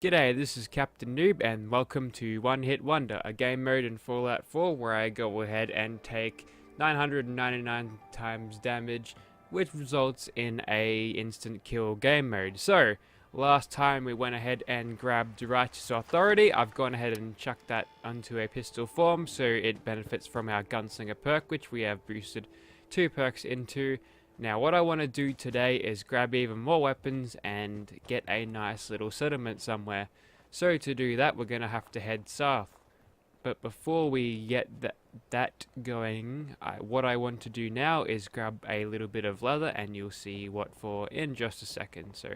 G'day, this is Captain Noob and welcome to One Hit Wonder, a game mode in Fallout 4 where I go ahead and take 999 times damage, which results in a instant kill game mode. So, last time we went ahead and grabbed Righteous Authority. I've gone ahead and chucked that onto a pistol form so it benefits from our Gunslinger perk, which we have boosted 2 perks into. Now what I want to do today is grab even more weapons and get a nice little settlement somewhere. So to do that we're going to have to head south. But before we get that going, what I want to do now is grab a little bit of leather, and you'll see what for in just a second. So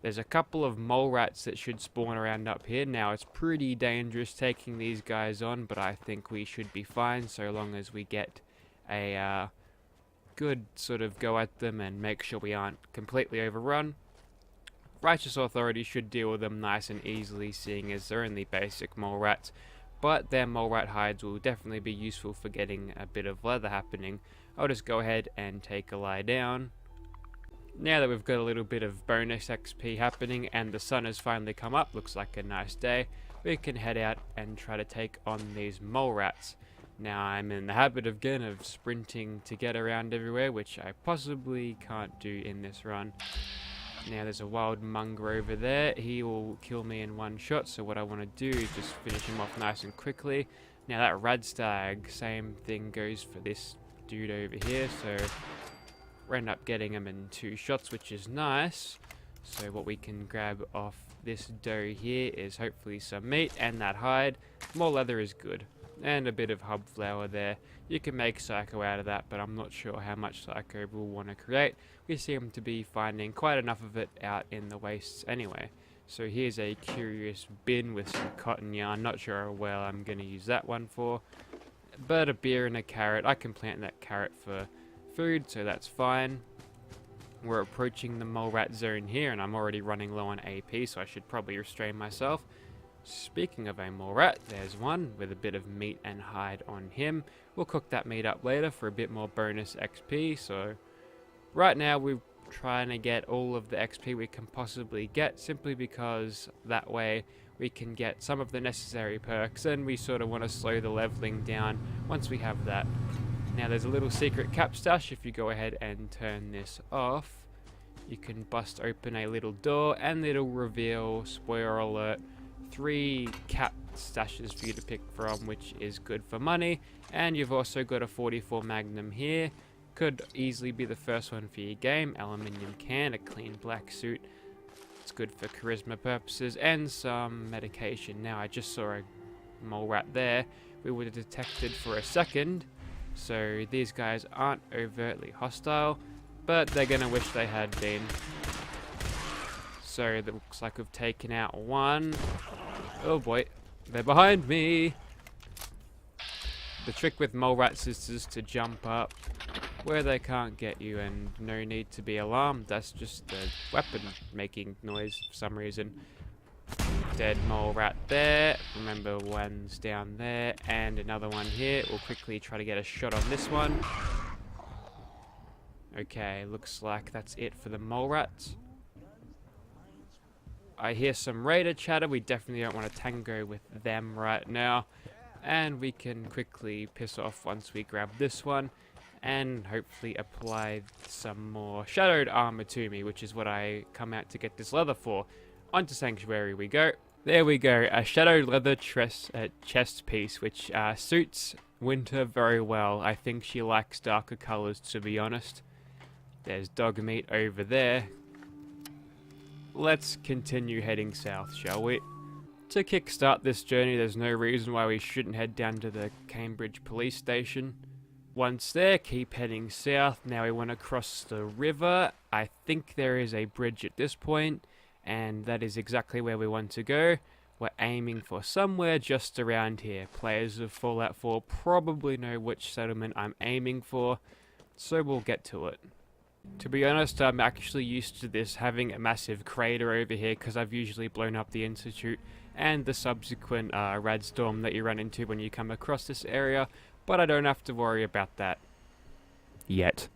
there's a couple of mole rats that should spawn around up here. Now it's pretty dangerous taking these guys on, but I think we should be fine so long as we get a good sort of go at them and make sure we aren't completely overrun. Righteous Authority should deal with them nice and easily, seeing as they're only basic mole rats, but their mole rat hides will definitely be useful for getting a bit of leather happening. I'll just go ahead and take a lie down. Now that we've got a little bit of bonus XP happening and the sun has finally come up, looks like a nice day, we can head out and try to take on these mole rats. Now I'm in the habit again of sprinting to get around everywhere, which I possibly can't do in this run. Now there's a wild monger over there. He will kill me in one shot, so what I want to do is just finish him off nice and quickly. Now that radstag, same thing goes for this dude over here, so we end up getting him in 2 shots, which is nice. So what we can grab off this doe here is hopefully some meat and that hide. More leather is good. And a bit of hub flour there. You can make psycho out of that, but I'm not sure how much psycho we'll want to create. We seem to be finding quite enough of it out in the wastes anyway. So here's a curious bin with some cotton yarn. Not sure how well I'm going to use that one for. But a beer and a carrot. I can plant that carrot for food, so that's fine. We're approaching the mole rat zone here, and I'm already running low on AP, so I should probably restrain myself. Speaking of a mole rat, there's one with a bit of meat and hide on him. We'll cook that meat up later for a bit more bonus XP. So right now we're trying to get all of the XP we can possibly get, simply because that way we can get some of the necessary perks, and we sort of want to slow the leveling down once we have that. Now there's a little secret cap stash. If you go ahead and turn this off, you can bust open a little door and it'll reveal, spoiler alert, 3 cap stashes for you to pick from, which is good for money. And you've also got a 44 Magnum here. Could easily be the first one for your game. Aluminium can, a clean black suit. It's good for charisma purposes, and some medication. Now I just saw a mole rat there. We were detected for a second, so these guys aren't overtly hostile, but they're gonna wish they had been. So it looks like we've taken out one. Oh boy, they're behind me. The trick with mole rats is just to jump up where they can't get you, and no need to be alarmed. That's just the weapon making noise for some reason. Dead mole rat there. Remember, one's down there and another one here. We'll quickly try to get a shot on this one. Okay, looks like that's it for the mole rats. I hear some raider chatter. We definitely don't want to tango with them right now. And we can quickly piss off once we grab this one. And hopefully apply some more shadowed armor to me, which is what I come out to get this leather for. Onto Sanctuary we go. There we go. A shadowed leather chest piece, which suits Winter very well. I think she likes darker colors, to be honest. There's dog meat over there. Let's continue heading south, shall we? To kickstart this journey, there's no reason why we shouldn't head down to the Cambridge police station. Once there, keep heading south. Now we want to cross the river. I think there is a bridge at this point, and that is exactly where we want to go. We're aiming for somewhere just around here. Players of Fallout 4 probably know which settlement I'm aiming for, so we'll get to it. To be honest, I'm actually used to this having a massive crater over here, because I've usually blown up the Institute and the subsequent radstorm that you run into when you come across this area, but I don't have to worry about that yet.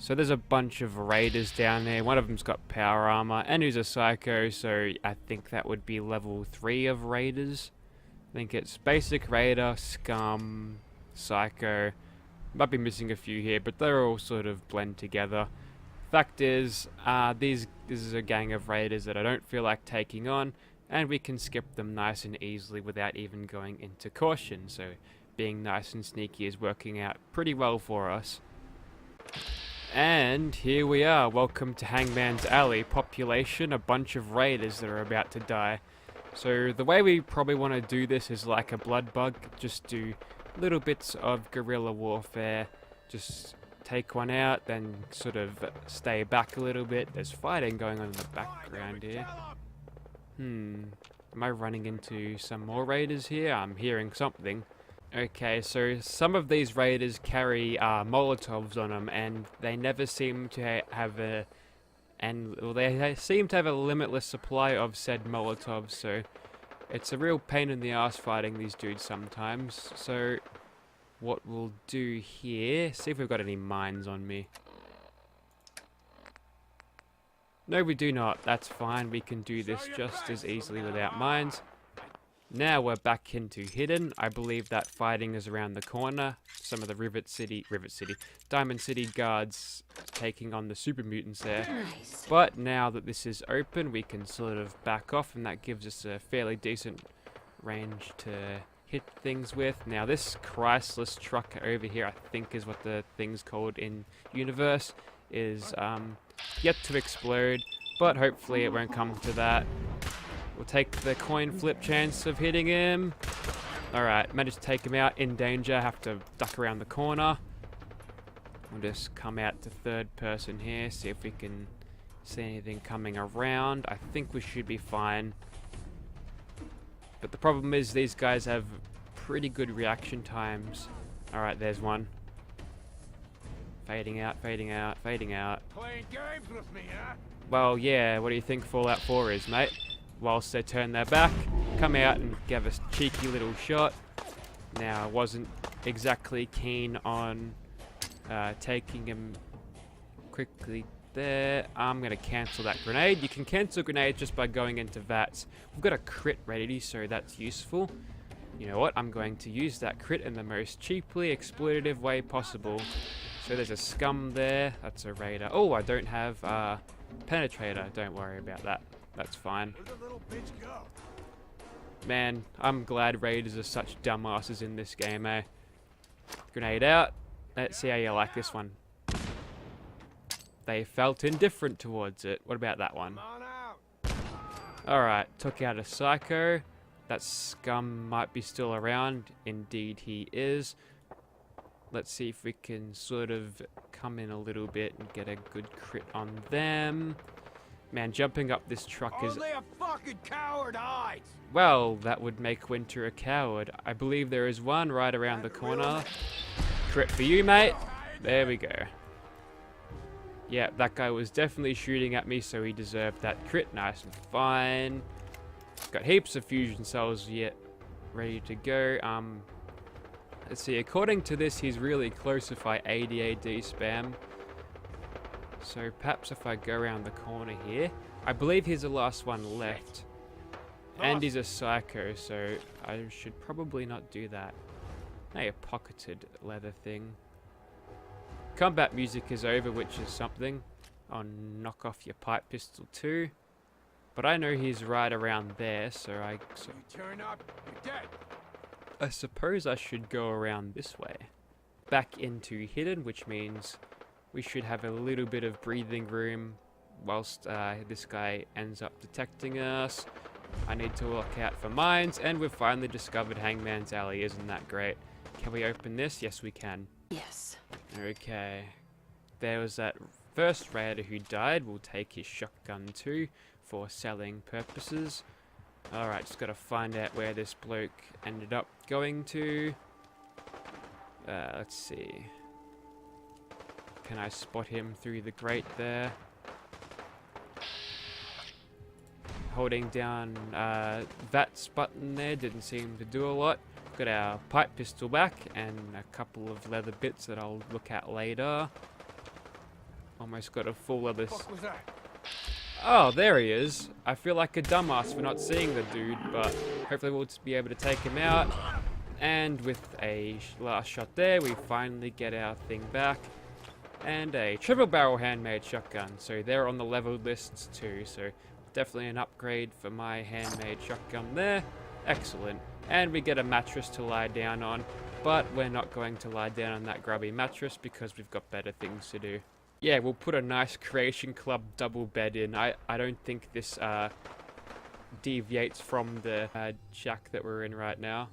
So there's a bunch of raiders down there. One of them's got power armor and who's a psycho, so I think that would be level 3 of raiders. I think it's basic raider, scum, psycho. Might be missing a few here, but they're all sort of blend together. Fact is, this is a gang of raiders that I don't feel like taking on, and we can skip them nice and easily without even going into caution. So being nice and sneaky is working out pretty well for us. And here we are. Welcome to Hangman's Alley. Population, a bunch of raiders that are about to die. So the way we probably want to do this is like a blood bug. Just do little bits of guerrilla warfare. Just take one out, then sort of stay back a little bit. There's fighting going on in the background here. Am I running into some more raiders here? I'm hearing something. Okay, so some of these raiders carry Molotovs on them, and they never seem to have a... they seem to have a limitless supply of said Molotovs, so it's a real pain in the ass fighting these dudes sometimes. So what we'll do here, see if we've got any mines on me. No, we do not. That's fine. We can do this just as easily without mines. Now we're back into hidden. I believe that fighting is around the corner. Some of the Diamond City guards taking on the super mutants there. Nice. But now that this is open, we can sort of back off, and that gives us a fairly decent range to hit things with. Now this Chrysalis truck over here, I think is what the thing's called in universe, is yet to explode, but hopefully it won't come to that. We'll take the coin flip chance of hitting him. Alright, managed to take him out. In danger, have to duck around the corner. We'll just come out to third person here, see if we can see anything coming around. I think we should be fine. But the problem is these guys have pretty good reaction times. Alright, there's one. Fading out, fading out, fading out. Playing games with me, huh? Well, yeah, what do you think Fallout 4 is, mate? Whilst they turn their back, come out and give us a cheeky little shot. Now, I wasn't exactly keen on taking him quickly there. I'm going to cancel that grenade. You can cancel grenades just by going into VATS. We've got a crit ready, so that's useful. You know what? I'm going to use that crit in the most cheaply exploitative way possible. So there's a scum there. That's a raider. Oh, I don't have penetrator. Don't worry about that. That's fine. Where'd the little bitch go? Man, I'm glad raiders are such dumbasses in this game, eh? Grenade out. Let's see how you like this one. They felt indifferent towards it. What about that one? Come on out. Alright, took out a psycho. That scum might be still around. Indeed he is. Let's see if we can sort of come in a little bit and get a good crit on them. Man, jumping up this truck is... Only a fucking coward hides. Well, that would make Winter a coward. I believe there is one right around the corner. Crit for you, mate. There we go. Yeah, that guy was definitely shooting at me, so he deserved that crit. Nice and fine. Got heaps of fusion cells yet ready to go. Let's see, according to this, he's really close if I AD spam. So perhaps if I go around the corner here, I believe he's the last one left. And he's a psycho, so I should probably not do that. Hey, a pocketed leather thing. Combat music is over, which is something. I'll knock off your pipe pistol too. But I know he's right around there, so You turn up, you're dead. I suppose I should go around this way. Back into hidden, which means we should have a little bit of breathing room whilst this guy ends up detecting us. I need to look out for mines, and we've finally discovered Hangman's Alley. Isn't that great? Can we open this? Yes, we can. Yes. Okay. There was that first raider who died. We'll take his shotgun too for selling purposes. Alright, just gotta find out where this bloke ended up going to. Let's see. Can I spot him through the grate there? Holding down VATS button there didn't seem to do a lot. Got our pipe pistol back and a couple of leather bits that I'll look at later. Almost got a full of this. What was that? Oh, there he is. I feel like a dumbass for not seeing the dude, but hopefully we'll just be able to take him out. And with a last shot there, we finally get our thing back. And a triple barrel handmade shotgun. So they're on the leveled lists too. So definitely an upgrade for my handmade shotgun there. Excellent. And we get a mattress to lie down on. But we're not going to lie down on that grubby mattress because we've got better things to do. Yeah, we'll put a nice Creation Club double bed in. I don't think this deviates from the shack that we're in right now.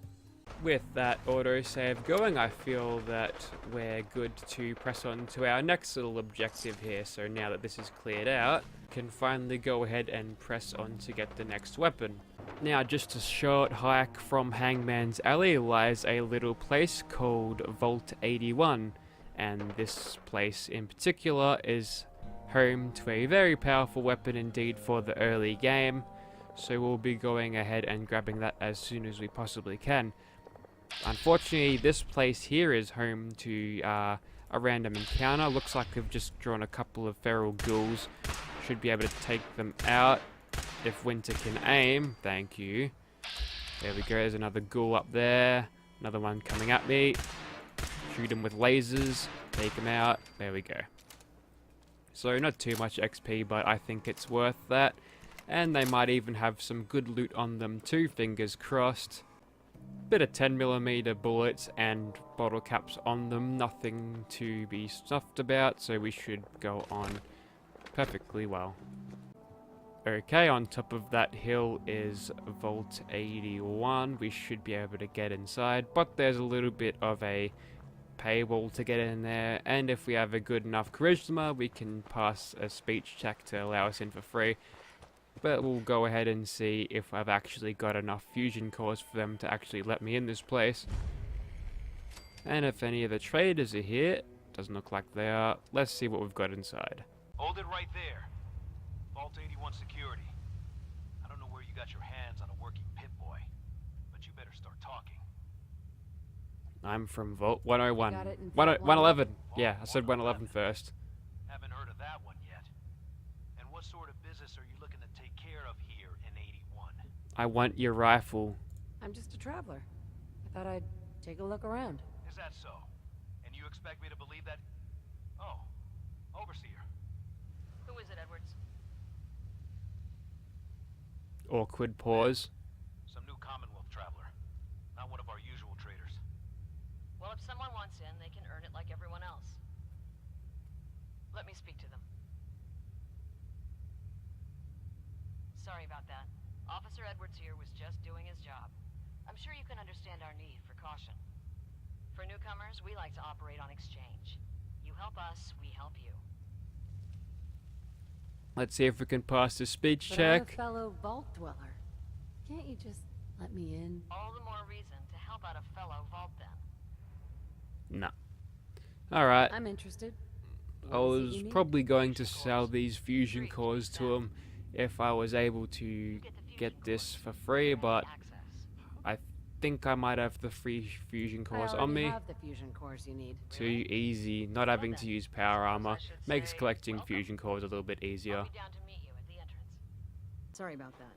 With that autosave going, I feel that we're good to press on to our next little objective here. So now that this is cleared out, can finally go ahead and press on to get the next weapon. Now, just a short hike from Hangman's Alley lies a little place called Vault 81, and this place in particular is home to a very powerful weapon indeed for the early game, so we'll be going ahead and grabbing that as soon as we possibly can. Unfortunately, this place here is home to a random encounter. Looks like we've just drawn a couple of feral ghouls. Should be able to take them out if Winter can aim. Thank you. There we go. There's another ghoul up there. Another one coming at me. Shoot him with lasers. Take him out. There we go. So not too much XP, but I think it's worth that. And they might even have some good loot on them too. Fingers crossed. Bit of 10mm bullets and bottle caps on them. Nothing to be stuffed about. So we should go on perfectly well. Okay, on top of that hill is Vault 81. We should be able to get inside, but there's a little bit of a paywall to get in there, and if we have a good enough charisma, we can pass a speech check to allow us in for free. But we'll go ahead and see if I've actually got enough fusion cores for them to actually let me in this place. And if any of the traders are here, doesn't look like they are. Let's see what we've got inside. Hold it right there. Vault 81 security. I don't know where you got your hands on a working Pip-Boy, but you better start talking. I'm from Vault 101. Got it in 111. Yeah, I said 111 first. Haven't heard of that one yet. And what sort of business are you looking to take care of here in 81? I want your rifle. I'm just a traveler. I thought I'd take a look around. Is that so? And you expect me to believe that? Oh, Overseer. Who is it, Edwards? Awkward pause. Some new Commonwealth traveler. Not one of our usual traders. Well, if someone wants in, they can earn it like everyone else. Let me speak to them. Sorry about that. Officer Edwards here was just doing his job. I'm sure you can understand our need for caution. For newcomers, we like to operate on exchange. You help us, we help you. Let's see if we can pass the speech But check. I'm a fellow vault dweller. Can't you just let me in? All the more reason to help out a fellow vault then. No. Alright. I'm interested. I What is it was you need? probably going to sell these fusion cores to him if I was able to You get the fusion get this cores. for free, but Access. I think I might have the free fusion cores I on already me. have the fusion cores you need. Too easy, not having to use power armor makes collecting fusion cores a little bit easier. I'll be down to meet you at the entrance. Sorry about that.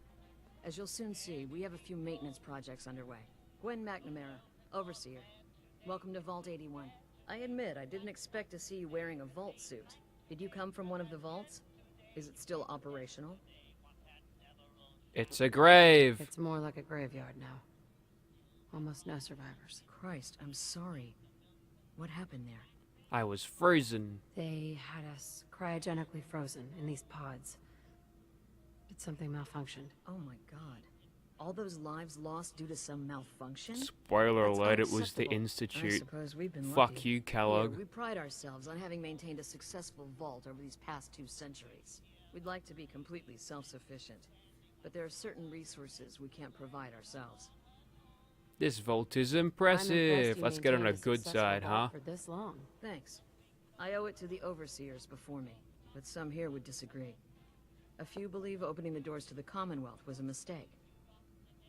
As you'll soon see, we have a few maintenance projects underway. Gwen McNamara, Overseer. Welcome to Vault 81. I admit, I didn't expect to see you wearing a vault suit. Did you come from one of the vaults? Is it still operational? It's a grave! It's more like a graveyard now. Almost no survivors. Christ, I'm sorry. What happened there? I was frozen. They had us cryogenically frozen in these pods. But something malfunctioned. Oh my god. All those lives lost due to some malfunction? Spoiler That's alert, it was the unacceptable. I Institute. suppose we've been Fuck lucky. you, Kellogg. Here, we pride ourselves on having maintained a successful vault over these past 2 centuries. We'd like to be completely self-sufficient, but there are certain resources we can't provide ourselves. This vault is I'm impressed impressive. you Let's get on a maintained good successful side, huh? vault For this long. Thanks. I owe it to the overseers before me, but some here would disagree. A few believe opening the doors to the Commonwealth was a mistake.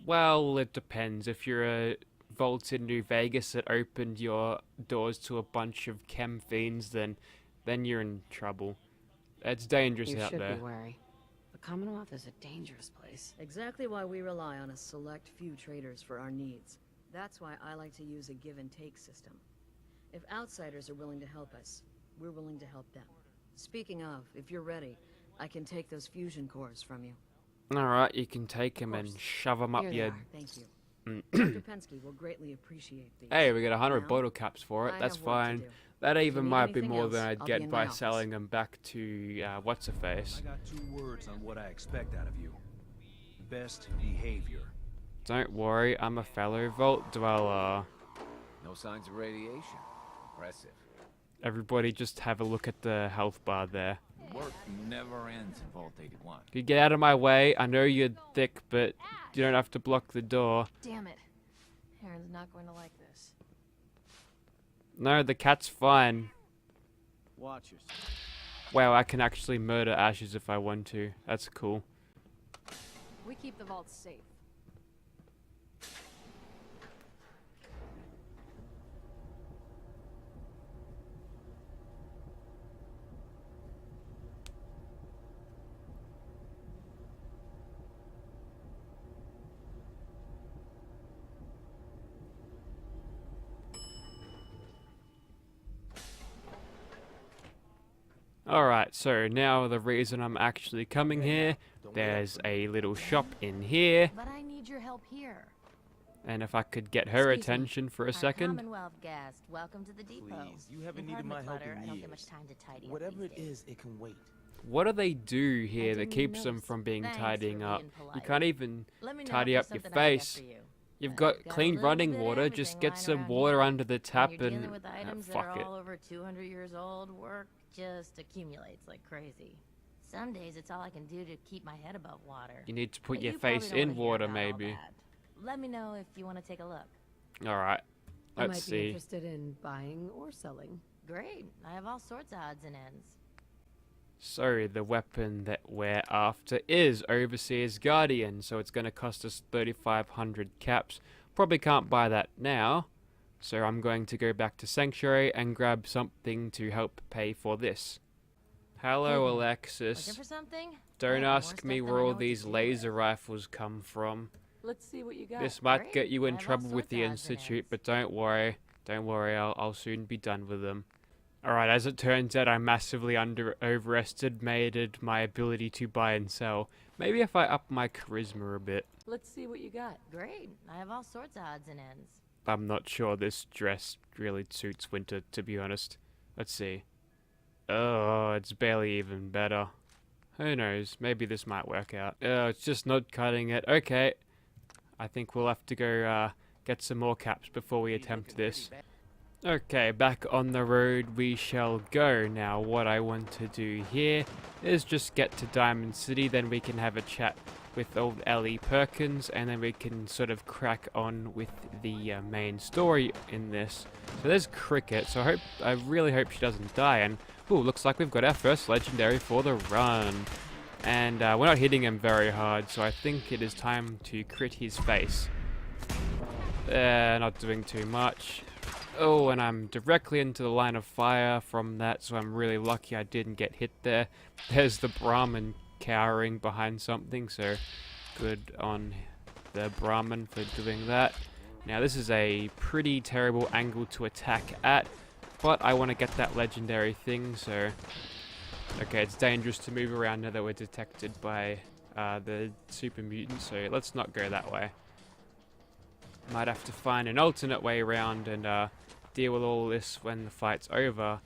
Well, it depends. If you're a vault in New Vegas that opened your doors to a bunch of chem fiends, then you're in trouble. It's dangerous You out should there. be wary. The Commonwealth is a dangerous place. Exactly why we rely on a select few traders for our needs. That's why I like to use a give-and-take system. If outsiders are willing to help us, we're willing to help them. Speaking of, if you're ready, I can take those fusion cores from you. Alright, you can take him and course. shove him up Here they your... are. Thank you. Dr. Pensky will greatly appreciate these. Hey, we got 100 Now, bottle caps for it. I That's have work to fine. do. That you even need might be anything more than else, I'd I'll be get in by my office. selling them back to, what's-her-face. I got 2 words on what I expect out of you. Best behavior. Don't worry, I'm a fellow Vault Dweller. No signs of radiation. Impressive. Everybody just have a look at the health bar there. Work never ends in Vault 81. You get out of my way. I know you're thick, but you don't have to block the door. Damn it. Aaron's not going to like this. No, the cat's fine. Watch yourself. Wow, I can actually murder Ashes if I want to. That's cool. We keep the vaults safe. Alright, so now the reason I'm actually coming here, there's a little shop in here, But I need your help here. and if I could get her Excuse me. attention for a Our second. Commonwealth guest, welcome to the depot. Please, you haven't And needed pardon the my help clutter, in I don't years. get much time to tidy up Whatever these it days. is, it can wait. What do they do here that didn't keeps even them notice. from being Thanks tidying for up? being You polite. can't even Let me know tidy if up there's your something I can get face. for you. You've I've got got a clean little running bit of water, just everything get lying some around water here. under the tap When you're and dealing with items that fuck are it. all over 200 years old, work just accumulates like crazy. Some days it's all I can do to keep my head above water. You need to put But your you probably face don't wanna in hear water, about all maybe. that. Let me know if you want to take a look. Alright, I let's might be see. interested in buying or selling. Great. I have all sorts of odds and ends. So, the weapon that we're after is Overseer's Guardian, so it's going to cost us 3,500 caps. Probably can't buy that now, so I'm going to go back to Sanctuary and grab something to help pay for this. Hello, Hey there. Alexis. Looking for something? Don't Yeah, more ask me stuff than where I know all what to these do laser with. rifles come from. Let's see what you got. This might Great. get you I in have all trouble with sorts the of odds and Institute, ends. but don't worry. Don't worry, I'll soon be done with them. Alright, as it turns out, I massively overestimated my ability to buy and sell. Maybe if I up my charisma a bit. Let's see what you got. Great. I have all sorts of odds and ends. I'm not sure this dress really suits winter, to be honest. Let's see. Oh, it's barely even better. Who knows, maybe this might work out. Oh, it's just not cutting it. Okay. I think we'll have to go get some more caps before we attempt this. Okay, back on the road we shall go. Now, what I want to do here is just get to Diamond City, then we can have a chat with old Ellie Perkins, and then we can sort of crack on with the main story in this. So there's Cricket, so I really hope she doesn't die, and ooh, looks like we've got our first legendary for the run. And we're not hitting him very hard, so I think it is time to crit his face. Not doing too much. Oh, and I'm directly into the line of fire from that, so I'm really lucky I didn't get hit there. There's the Brahmin cowering behind something, so good on the Brahmin for doing that. Now this is a pretty terrible angle to attack at, but I want to get that legendary thing, so... Okay, it's dangerous to move around now that we're detected by the super mutant, so let's not go that way. Might have to find an alternate way around and deal with all this when the fight's over.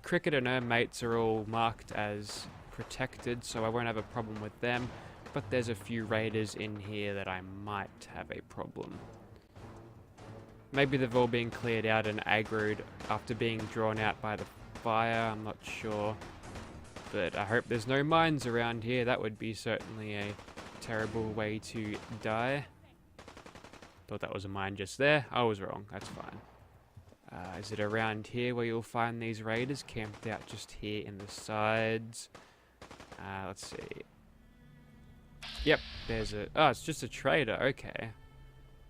Cricket and her mates are all marked as protected, so I won't have a problem with them, but there's a few raiders in here that I might have a problem. Maybe they've all been cleared out and aggroed after being drawn out by the fire, I'm not sure. But I hope there's no mines around here. That would be certainly a terrible way to die. Thought that was a mine just there. I was wrong. That's fine. Is it around here where you'll find these raiders camped out just here in the sides? Let's see. Yep, there's a... Oh, it's just a trader. Okay.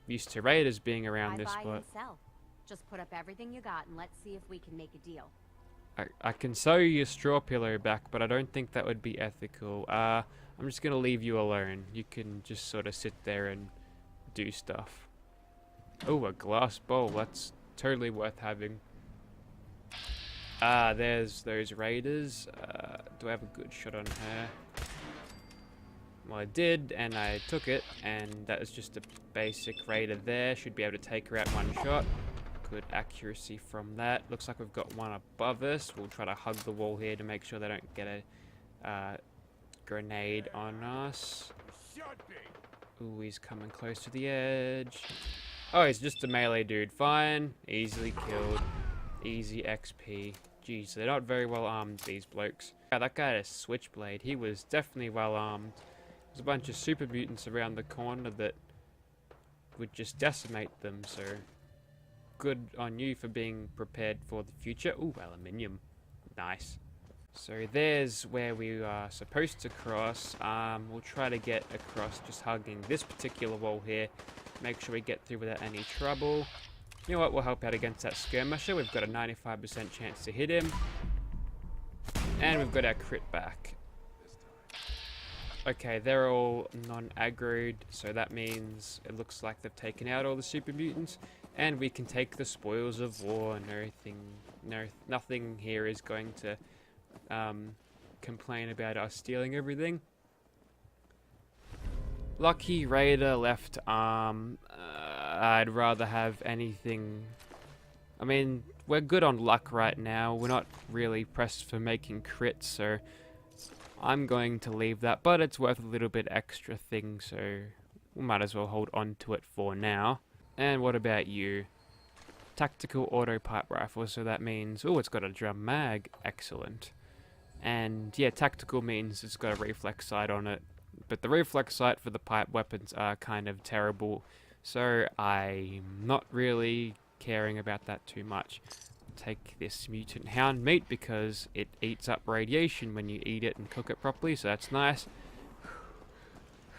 Used to raiders being around I this buy spot. and sell. Just put up everything you got and let's see if we can make a deal. I can sew your straw pillow back, but I don't think that would be ethical. I'm just gonna leave you alone. You can just sort of sit there and do stuff. Oh, a glass bowl. That's totally worth having. Ah, there's those raiders. Do I have a good shot on her? Well, I did, and I took it, and that was just a basic raider there. Should be able to take her out one shot. Good accuracy from that. Looks like we've got one above us. We'll try to hug the wall here to make sure they don't get a grenade on us. Ooh, he's coming close to the edge. Oh, he's just a melee dude. Fine. Easily killed. Easy XP. Jeez, they're not very well armed, these blokes. Yeah, that guy had a switchblade. He was definitely well armed. There's a bunch of super mutants around the corner that would just decimate them, so good on you for being prepared for the future. Ooh, aluminium. Nice. So there's where we are supposed to cross. We'll try to get across just hugging this particular wall here. Make sure we get through without any trouble. You know what, we'll help out against that skirmisher. We've got a 95% chance to hit him. And we've got our crit back. Okay, they're all non-aggroed, so that means it looks like they've taken out all the super mutants. And we can take the spoils of war. Nothing here is going to complain about us stealing everything. Lucky Raider left arm. I'd rather have anything. I mean, we're good on luck right now. We're not really pressed for making crits, so I'm going to leave that. But it's worth a little bit extra thing, so we might as well hold on to it for now. And what about you? Tactical auto pipe rifle, so that means, oh, it's got a drum mag. Excellent. And yeah, tactical means it's got a reflex sight on it. But the reflex sight for the pipe weapons are kind of terrible, so I'm not really caring about that too much. Take this mutant hound meat because it eats up radiation when you eat it and cook it properly, so that's nice.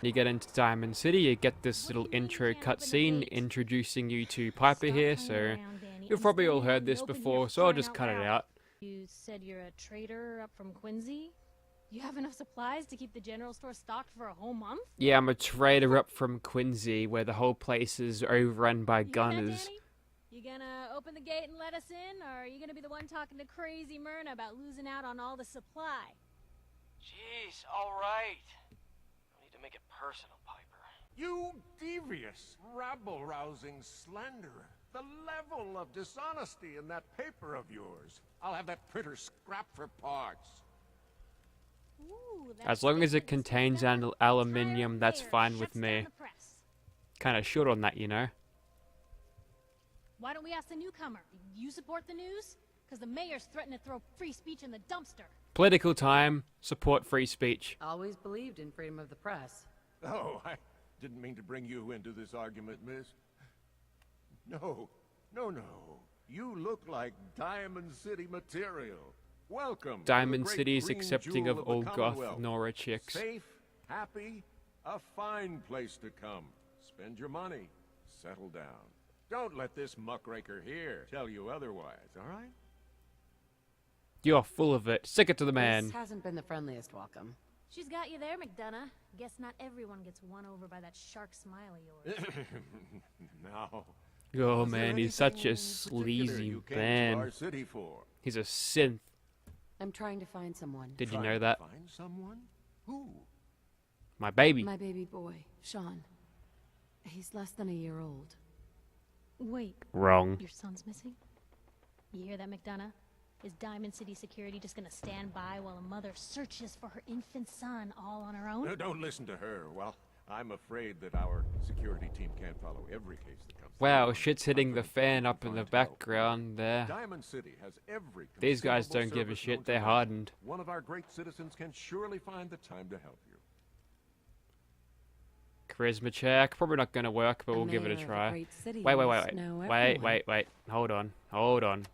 You get into Diamond City, you get this little intro cutscene introducing you to Piper here, so you've probably all heard this before, so I'll just cut it out. You said you're a trader up from Quincy? You have enough supplies to keep the general store stocked for a whole month? Yeah, I'm a trader up from Quincy, where the whole place is overrun by gunners. You gonna open the gate and let us in, or are you gonna be the one talking to crazy Myrna about losing out on all the supply? Jeez, alright. No need to make it personal, Piper. You devious, rabble-rousing slanderer. The level of dishonesty in that paper of yours. I'll have that printer scrapped for parts. Ooh, As long as it contains aluminium, that's fine with me. Kind of short on that, you know. Why don't we ask the newcomer? You support the news? Because the mayor's threatening to throw free speech in the dumpster. Political time. Support free speech. Always believed in freedom of the press. Oh, I didn't mean to bring you into this argument, miss. No. You look like Diamond City material. Welcome. Diamond City's accepting of all goth Nora chicks. Safe, happy, a fine place to come. Spend your money. Settle down. Don't let this muckraker here tell you otherwise, all right? You're full of it. Stick it to the man. This hasn't been the friendliest welcome. She's got you there, McDonough. Guess not everyone gets won over by that shark smile of yours. Now. Oh man, he's such a sleazy man. He's a synth. I'm trying to find someone. Did you know that? Find someone? Who? My baby. My baby boy, Sean. He's less than a year old. Wait. Wrong. Your son's missing? You hear that, McDonough? Is Diamond City security just gonna stand by while a mother searches for her infant son all on her own? No, don't listen to her. Well, I'm afraid that our security team can't follow every case that comes. Wow, shit's hitting the fan up in the background there. Diamond City has every. These guys don't give a shit. They're hardened. One of our great citizens can surely find the time to help you. Charisma check. Probably not going to work, but we'll give it a try. Wait. Hold on.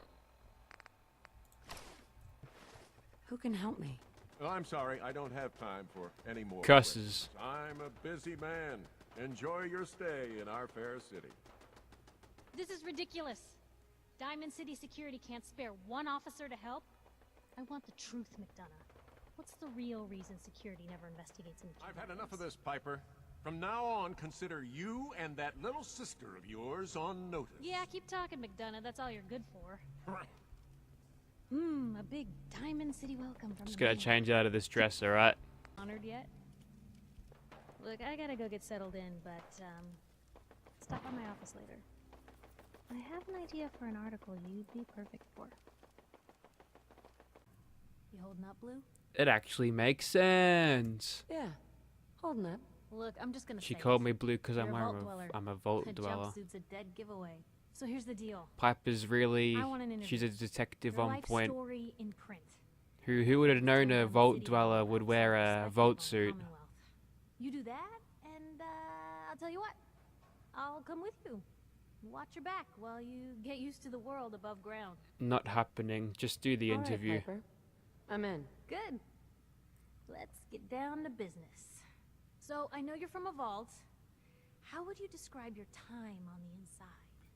Who can help me? Oh, I'm sorry, I don't have time for any more cusses. I'm a busy man. Enjoy your stay in our fair city. This is ridiculous. Diamond City security can't spare one officer to help? I want the truth, McDonough. What's the real reason security never investigates any I've had kidnappings? enough of this, Piper. From now on, consider you and that little sister of yours on notice. Yeah, keep talking, McDonough. That's all you're good for. A big Diamond City welcome from Just the gonna main. change out of this dress, alright? Honored yet? Look, I gotta go get settled in, but, stop by my office later. I have an idea for an article you'd be perfect for. You holding up, Blue? It actually makes sense. Yeah, holding up. Look, I'm just gonna She say called it. me blue because You're I'm a vault wearing dweller. I'm a vault The dweller. jumpsuit's a dead giveaway. So here's the deal. Piper's really, I want an interview. she's a detective Your on life point. story in print. Who would have known a Diamond vault City dweller and would all wear that a perspective vault on the suit? Commonwealth. You do that, and I'll tell you what. I'll come with you. Watch your back while you get used to the world above ground. Not happening. Just do the All right, interview. Piper. I'm in. Good. Let's get down to business. So, I know you're from a vault. How would you describe your time on the inside?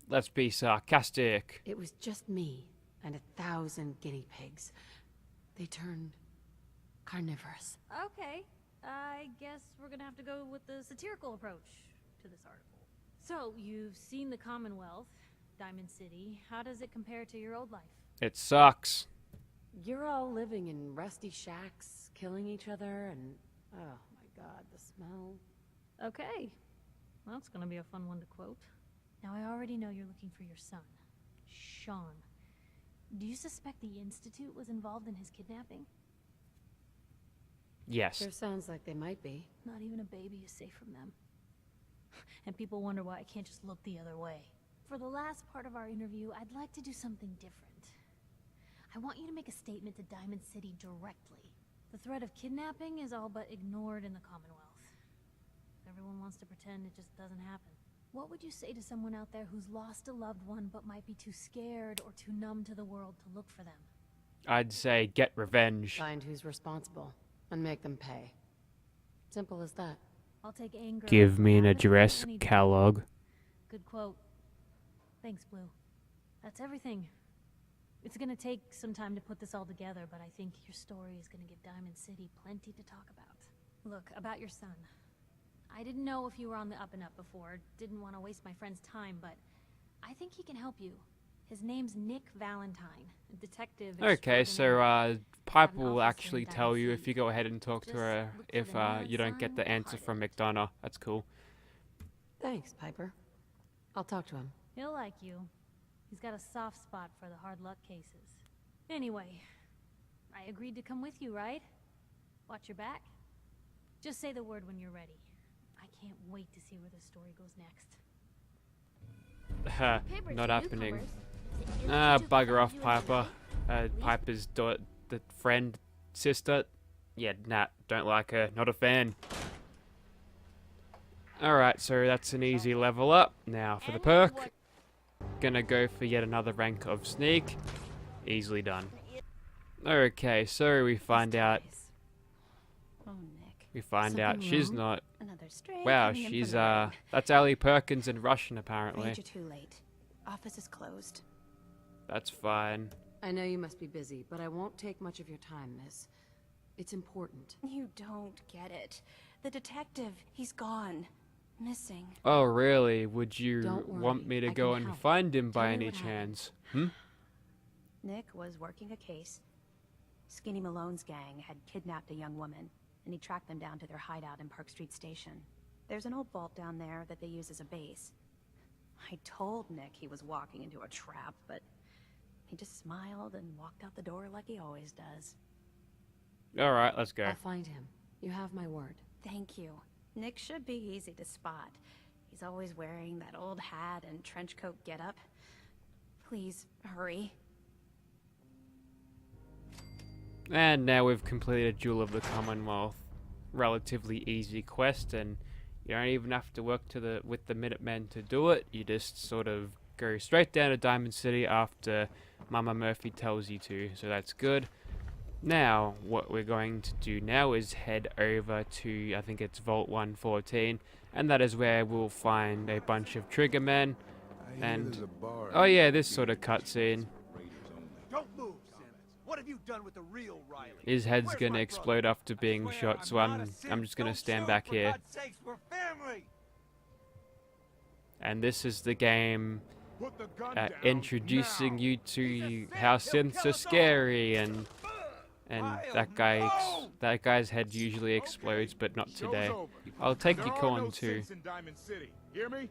Let's be sarcastic. It was just me and 1,000 guinea pigs. They turned carnivorous. Okay. I guess we're gonna have to go with the satirical approach to this article. So, you've seen the Commonwealth, Diamond City. How does it compare to your old life? It sucks. You're all living in rusty shacks, killing each other, and oh my god, the smell. Okay. Well, that's gonna be a fun one to quote. Now, I already know you're looking for your son, Sean. Do you suspect the Institute was involved in his kidnapping? Yes. Sure sounds like they might be. Not even a baby is safe from them. And people wonder why I can't just look the other way. For the last part of our interview, I'd like to do something different. I want you to make a statement to Diamond City directly. The threat of kidnapping is all but ignored in the Commonwealth. Everyone wants to pretend it just doesn't happen. What would you say to someone out there who's lost a loved one but might be too scared or too numb to the world to look for them? I'd say get revenge. Find who's responsible and make them pay. Simple as that. I'll take anger. Give me an out of it address, any day. Kellogg. Good quote. Thanks, Blue. That's everything. It's gonna take some time to put this all together, but I think your story is gonna give Diamond City plenty to talk about. Look, about your son. I didn't know if you were on the up and up before. Didn't want to waste my friend's time, but I think he can help you. His name's Nick Valentine, a detective. Okay, so extraordinaire. Piper An will officer actually in tell you Diamond if you go ahead and talk to Just her look for if the neon you don't get sign the with the answer heart from in it. McDonough. That's cool. Thanks, Piper. I'll talk to him. He'll like you. He's got a soft spot for the hard luck cases. Anyway, I agreed to come with you, right? Watch your back. Just say the word when you're ready. I can't wait to see where this story goes next. Not happening. Bugger off, Piper. Piper's the friend, sister. Yeah, nah, don't like her. Not a fan. Alright, so that's an easy level up. Now for the perk. Gonna go for yet another rank of sneak. Easily done. Okay, so we find out. Oh, Nick. We find out Something she's wrong? not. Another stray Wow, coming in she's from the road. that's Allie Perkins in Russian apparently. Afraid you're too late. Office is closed. That's fine. I know you must be busy, but I won't take much of your time, miss. It's important. You don't get it. The detective, he's gone. Missing. Oh really? Would you Don't want worry, me to I go can and help. find him by Tell me any what happened. chance? Hmm? Nick was working a case. Skinny Malone's gang had kidnapped a young woman, and he tracked them down to their hideout in Park Street Station. There's an old vault down there that they use as a base. I told Nick he was walking into a trap, but he just smiled and walked out the door like he always does. Alright, let's go. I'll find him. You have my word. Thank you. Nick should be easy to spot. He's always wearing that old hat and trench coat getup. Please, hurry. And now we've completed Jewel of the Commonwealth. Relatively easy quest, and you don't even have to work with the Minutemen to do it. You just sort of go straight down to Diamond City after Mama Murphy tells you to, so that's good. Now, what we're going to do now is head over to, I think it's Vault 114, and that is where we'll find a bunch of Triggermen, and, oh yeah, this sort of cutscene. Don't move, Simmons. What have you done with the real Riley? His head's Where's gonna my explode brother? after being I swear shot, so not I'm a sin. just gonna Don't stand shoot, back for here. God's sakes, we're family. And this is the game Put the gun down introducing now. you to He's a how simp. He'll synths kill are us all. scary, and Wild, no! that guy's head usually explodes, but not Show's today. over. I'll take There your are corn no too. sense in Diamond City. Hear me?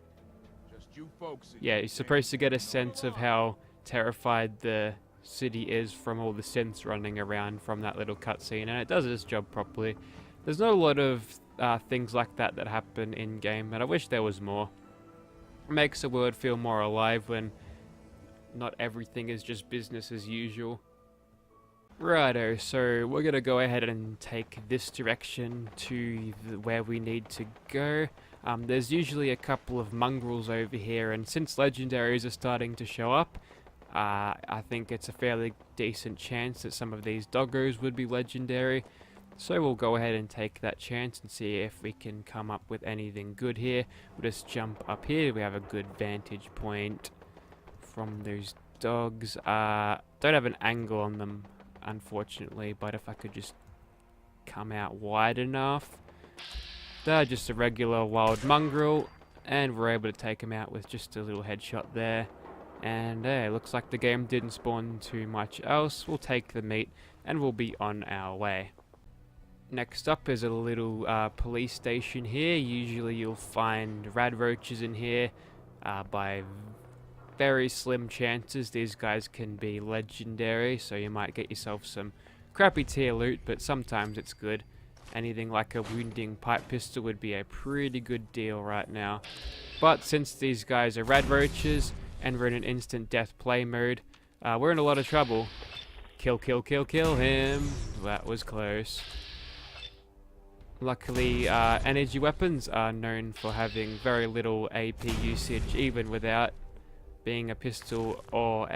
Just you folks. and Yeah, your you're supposed to get a family. sense of how terrified the city is from all the synths running around from that little cutscene, and it does its job properly. There's not a lot of things like that that happen in game, and I wish there was more. It makes the world feel more alive when not everything is just business as usual. Righto, so we're gonna go ahead and take this direction to where we need to go. There's usually a couple of mongrels over here, and since legendaries are starting to show up, I think it's a fairly decent chance that some of these doggos would be legendary. So we'll go ahead and take that chance and see if we can come up with anything good here. We'll just jump up here. We have a good vantage point from those dogs. Don't have an angle on them, unfortunately, but if I could just come out wide enough. They're just a regular wild mongrel, and we're able to take them out with just a little headshot there. And looks like the game didn't spawn too much else. We'll take the meat and we'll be on our way. Next up is a little police station here. Usually you'll find rad roaches in here. By very slim chances these guys can be legendary, so you might get yourself some crappy tier loot, but sometimes it's good. Anything like a wounding pipe pistol would be a pretty good deal right now. But since these guys are rad roaches and we're in an instant death play mode, we're in a lot of trouble. Kill, kill, kill, kill him. That was close. Luckily, energy weapons are known for having very little AP usage, even without being a pistol or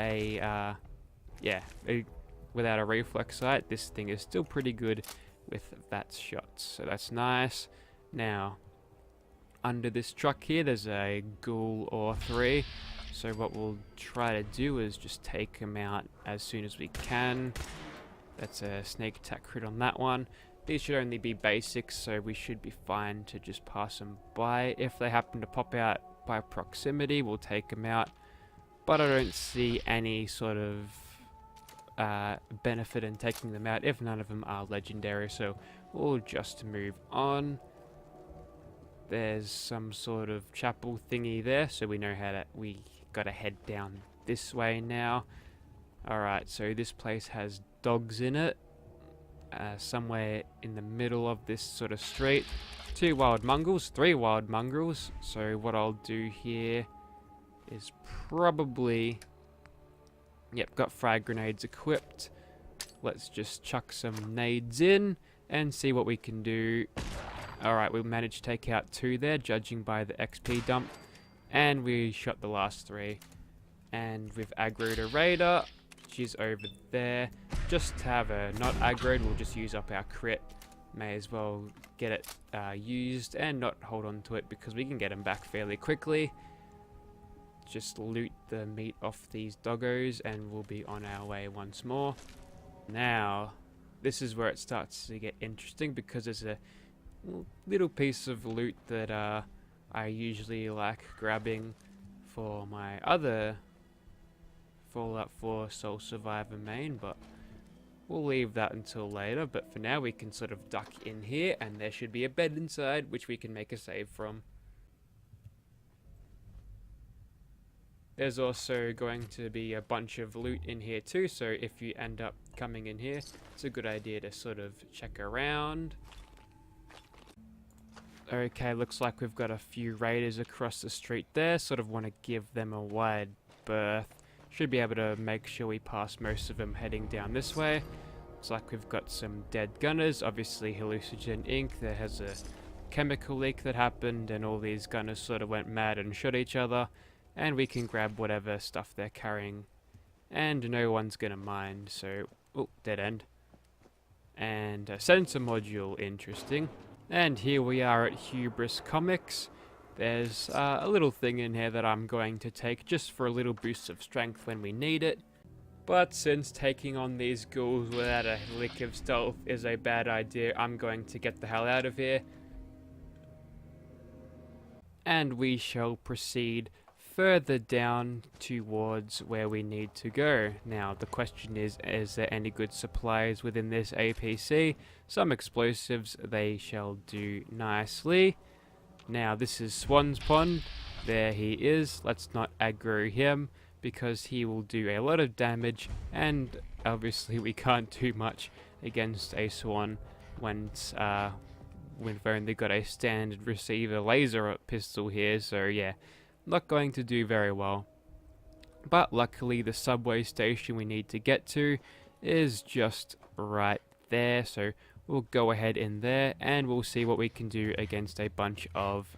without a reflex sight. This thing is still pretty good with that shots, so that's nice. Now, under this truck here, there's a ghoul or three. So what we'll try to do is just take him out as soon as we can. That's a sneak attack crit on that one. These should only be basics, so we should be fine to just pass them by. If they happen to pop out by proximity, we'll take them out. But I don't see any sort of benefit in taking them out if none of them are legendary, so we'll just move on. There's some sort of chapel thingy there, so we know how we gotta head down this way now. Alright, so this place has dogs in it. Somewhere in the middle of this sort of street. 2 wild mongrels, 3 wild mongrels. So what I'll do here is probably... Yep, got frag grenades equipped. Let's just chuck some nades in and see what we can do. Alright, we managed to take out 2 there, judging by the XP dump. And we shot the last 3. And we've aggroed a raider. She's over there. Just to have her not aggroed, we'll just use up our crit. May as well get it used and not hold on to it because we can get them back fairly quickly. Just loot the meat off these doggos and we'll be on our way once more. Now, this is where it starts to get interesting because there's a little piece of loot that I usually like grabbing for my other Fallout 4 Soul Survivor main, but we'll leave that until later. But for now we can sort of duck in here and there should be a bed inside which we can make a save from. There's also going to be a bunch of loot in here too, so if you end up coming in here, it's a good idea to sort of check around. Okay, looks like we've got a few raiders across the street there, sort of want to give them a wide berth. Should be able to make sure we pass most of them heading down this way. Looks like we've got some dead gunners, obviously hallucinogen ink. There has a chemical leak that happened and all these gunners sort of went mad and shot each other. And we can grab whatever stuff they're carrying. And no one's gonna mind, so... Oh, dead end. And a sensor module, interesting. And here we are at Hubris Comics. There's a little thing in here that I'm going to take just for a little boost of strength when we need it. But since taking on these ghouls without a lick of stealth is a bad idea, I'm going to get the hell out of here. And we shall proceed further down towards where we need to go. Now the question is there any good supplies within this APC? Some explosives, they shall do nicely. Now this is Swan's Pond. There he is. Let's not aggro him, because he will do a lot of damage, and obviously we can't do much against a swan when we've only got a standard receiver laser pistol here, so yeah, not going to do very well. But luckily the subway station we need to get to is just right there, so we'll go ahead in there and we'll see what we can do against a bunch of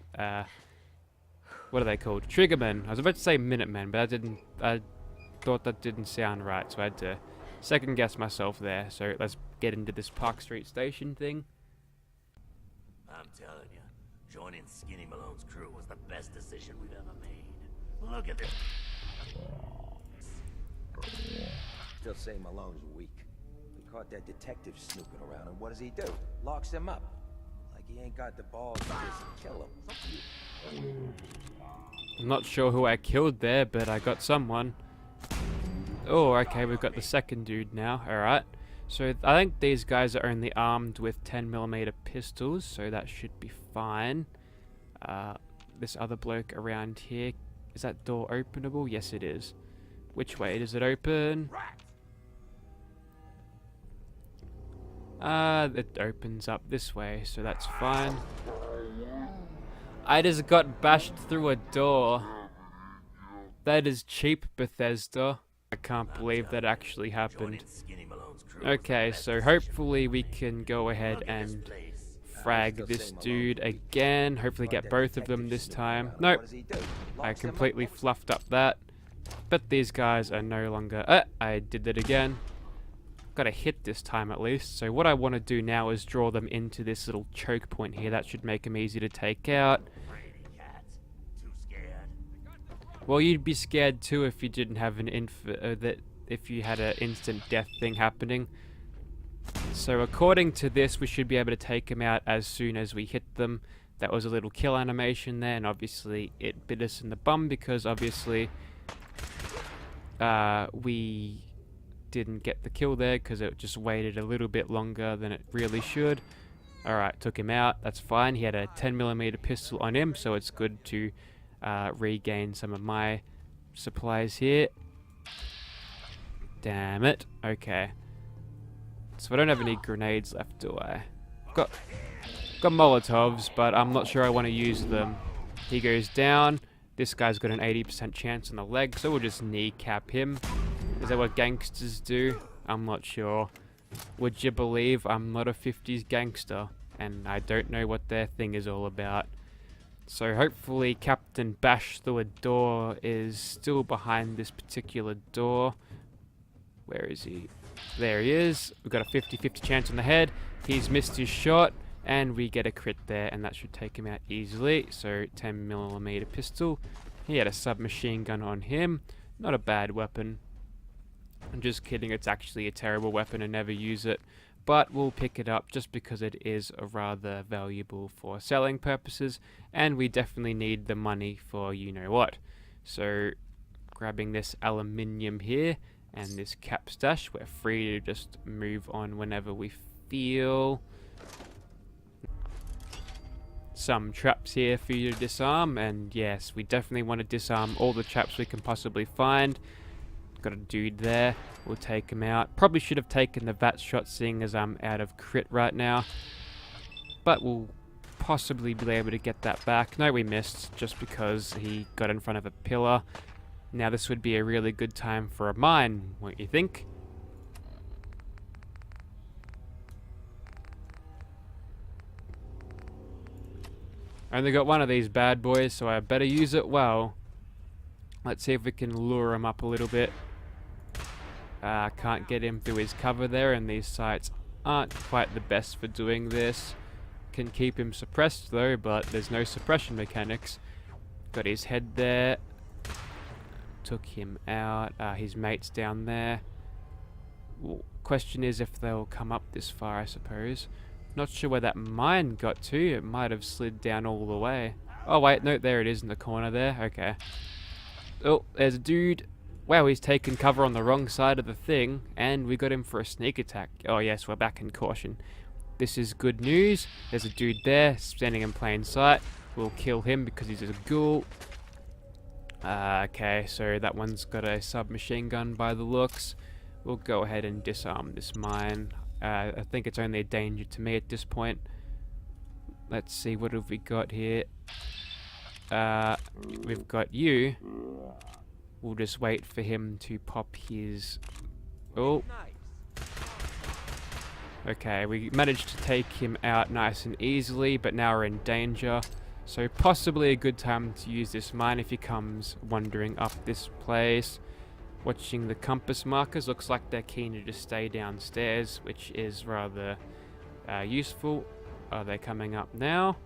what are they called? Triggermen. I was about to say Minutemen, but I thought that didn't sound right, so I had to second guess myself there. So let's get into this Park Street Station thing. I'm telling you, joining Skinny Malone's crew was the best decision we've ever made. Look at this. Still say Malone's weak. We caught that detective snooping around, and what does he do? Locks him up. Like he ain't got the balls to just kill him. I'm not sure who I killed there, but I got someone. Oh, okay, we've got the second dude now. Alright. So I think these guys are only armed with 10mm pistols, so that should be fine. This other bloke around here, is that door openable? Yes, it is. Which way does it open? It opens up this way, so that's fine. I just got bashed through a door. That is cheap, Bethesda. I can't believe that actually happened. Okay, so hopefully we can go ahead and frag this dude again. Hopefully get both of them this time. Nope. I completely fluffed up that. But these guys are no longer... I did it again. Got a hit this time at least. So what I want to do now is draw them into this little choke point here. That should make them easy to take out. Well, you'd be scared too if you didn't have an if you had an instant death thing happening. So according to this, we should be able to take them out as soon as we hit them. That was a little kill animation there, and obviously it bit us in the bum because obviously we didn't get the kill there because it just waited a little bit longer than it really should. Alright, took him out. That's fine. He had a 10mm pistol on him, so it's good to regain some of my supplies here. Damn it. Okay. So I don't have any grenades left, do I? Got Molotovs, but I'm not sure I want to use them. He goes down. This guy's got an 80% chance on the leg, so we'll just kneecap him. Is that what gangsters do? I'm not sure. Would you believe I'm not a 50s gangster, and I don't know what their thing is all about. So hopefully Captain Bash through a door is still behind this particular door. Where is he? There he is. We've got a 50-50 chance on the head. He's missed his shot, and we get a crit there, and that should take him out easily. So 10mm pistol. He had a submachine gun on him. Not a bad weapon. I'm just kidding, it's actually a terrible weapon and never use it. But we'll pick it up just because it is rather valuable for selling purposes, and we definitely need the money for you know what. So grabbing this aluminium here and this cap stash, we're free to just move on whenever we feel. Some traps here for you to disarm, and yes, we definitely want to disarm all the traps we can possibly find. Got a dude there. We'll take him out. Probably should have taken the VAT shot seeing as I'm out of crit right now. But we'll possibly be able to get that back. No, we missed just because he got in front of a pillar. Now this would be a really good time for a mine, won't you think? I only got one of these bad boys, so I better use it well. Let's see if we can lure him up a little bit. Can't get him through his cover there, and these sights aren't quite the best for doing this. Can keep him suppressed though, but there's no suppression mechanics. Got his head there. Took him out. His mate's down there. Question is if they'll come up this far, I suppose. Not sure where that mine got to. It might have slid down all the way. Oh wait, no, there it is in the corner there. Okay. Oh, there's a dude. Wow, he's taken cover on the wrong side of the thing, and we got him for a sneak attack. Oh yes, we're back in caution. This is good news. There's a dude there, standing in plain sight. We'll kill him because he's a ghoul. Okay, so that one's got a submachine gun by the looks. We'll go ahead and disarm this mine. I think it's only a danger to me at this point. Let's see, what have we got here? We've got you. We'll just wait for him to pop his... Oh. Okay, we managed to take him out nice and easily, but now we're in danger. So possibly a good time to use this mine if he comes wandering up this place. Watching the compass markers, looks like they're keen to just stay downstairs, which is rather useful. Are they coming up now?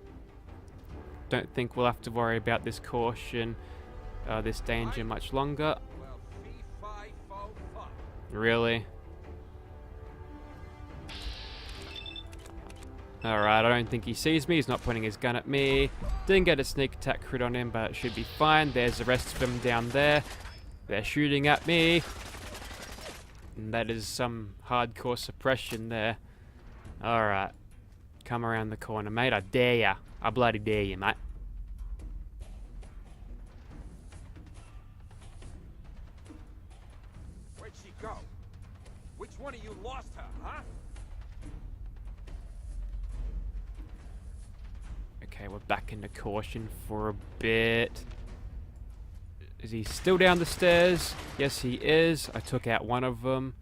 Don't think we'll have to worry about this caution, this danger much longer. Really? Alright, I don't think he sees me. He's not pointing his gun at me. Didn't get a sneak attack crit on him, but it should be fine. There's the rest of them down there. They're shooting at me. And that is some hardcore suppression there. Alright. Come around the corner, mate. I dare ya. I bloody dare you, mate. Where'd she go? Which one of you lost her, huh? Okay, we're back into caution for a bit. Is he still down the stairs? Yes, he is. I took out one of them.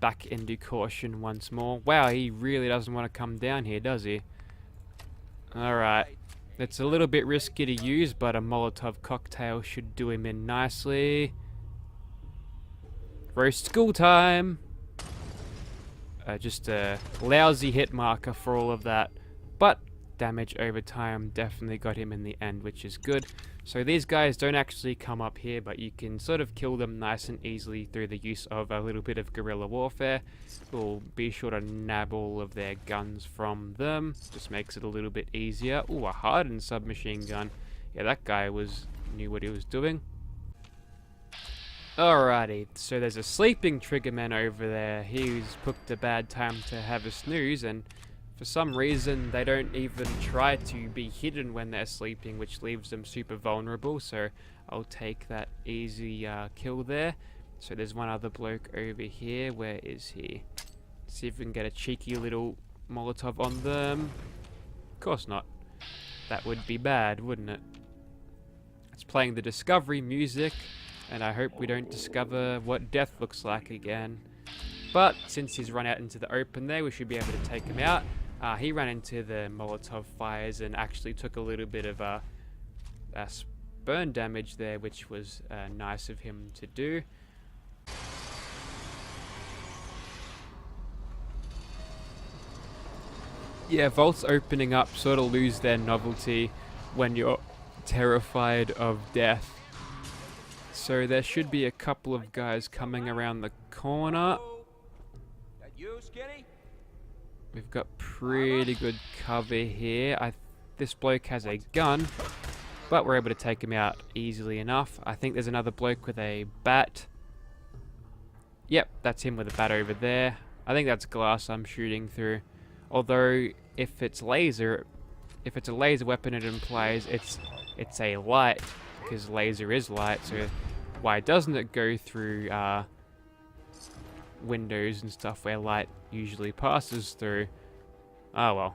Back into caution once more. Wow, he really doesn't want to come down here, does he? Alright. It's a little bit risky to use, but a Molotov cocktail should do him in nicely. Roast school time! Just a lousy hit marker for all of that. But damage over time definitely got him in the end, which is good. So these guys don't actually come up here, but you can sort of kill them nice and easily through the use of a little bit of guerrilla warfare. We'll be sure to nab all of their guns from them. Just makes it a little bit easier. Ooh, a hardened submachine gun. Yeah, that guy knew what he was doing. Alrighty, so there's a sleeping triggerman over there. He's picked a bad time to have a snooze, and for some reason, they don't even try to be hidden when they're sleeping, which leaves them super vulnerable, so I'll take that easy kill there. So there's one other bloke over here. Where is he? See if we can get a cheeky little Molotov on them. Of course not. That would be bad, wouldn't it? It's playing the Discovery music, and I hope we don't discover what death looks like again. But since he's run out into the open there, we should be able to take him out. He ran into the Molotov fires and actually took a little bit of burn damage there, which was nice of him to do. Yeah, vaults opening up sort of lose their novelty when you're terrified of death. So there should be a couple of guys coming around the corner. That you, Skinny? We've got pretty good cover here. This bloke has a gun, but we're able to take him out easily enough. I think there's another bloke with a bat. Yep, that's him with a bat over there. I think that's glass I'm shooting through. Although, if it's a laser weapon, it implies it's a light, because laser is light. So why doesn't it go through windows and stuff where light usually passes through? Oh well.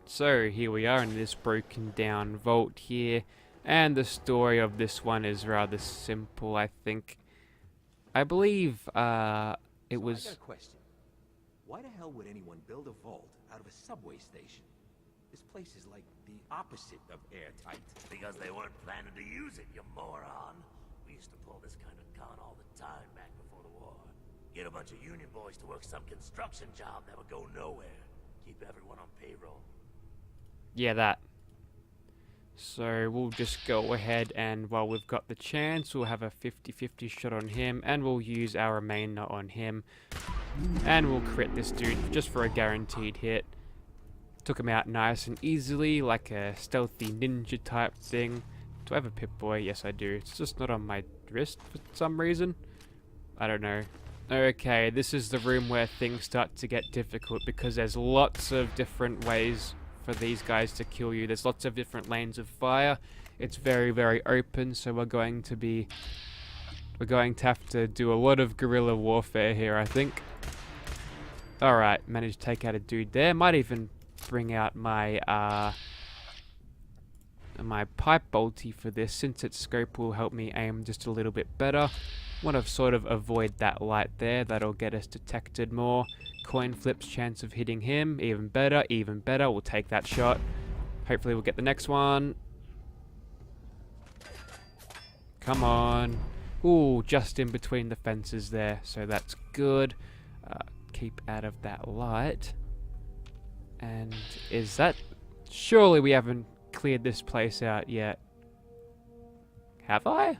So here we are in this broken down vault here, and the story of this one is rather simple, I think. I believe it I was... got a question. Why the hell would anyone build a vault out of a subway station? This place is like the opposite of airtight. Because they weren't planning to use it, you moron. We used to pull this kind of con all the time back before the war. Get a bunch of union boys to work some construction job that would go nowhere. Keep everyone on payroll. Yeah, that. So we'll just go ahead and while we've got the chance, we'll have a 50-50 shot on him, and we'll use our remainder on him. And we'll crit this dude just for a guaranteed hit. Took him out nice and easily, like a stealthy ninja type thing. Do I have a Pip-Boy? Yes, I do. It's just not on my wrist for some reason. I don't know. Okay, this is the room where things start to get difficult because there's lots of different ways for these guys to kill you. There's lots of different lanes of fire. It's very, very open, so we're going to have to do a lot of guerrilla warfare here, I think. Alright, managed to take out a dude there. Might even bring out my my pipe bolty for this, since its scope will help me aim just a little bit better. Want to sort of avoid that light there, that'll get us detected more. Coin flips, chance of hitting him, even better, we'll take that shot. Hopefully we'll get the next one. Come on. Ooh, just in between the fences there, so that's good. Keep out of that light. And is that... Surely we haven't cleared this place out yet. Have I?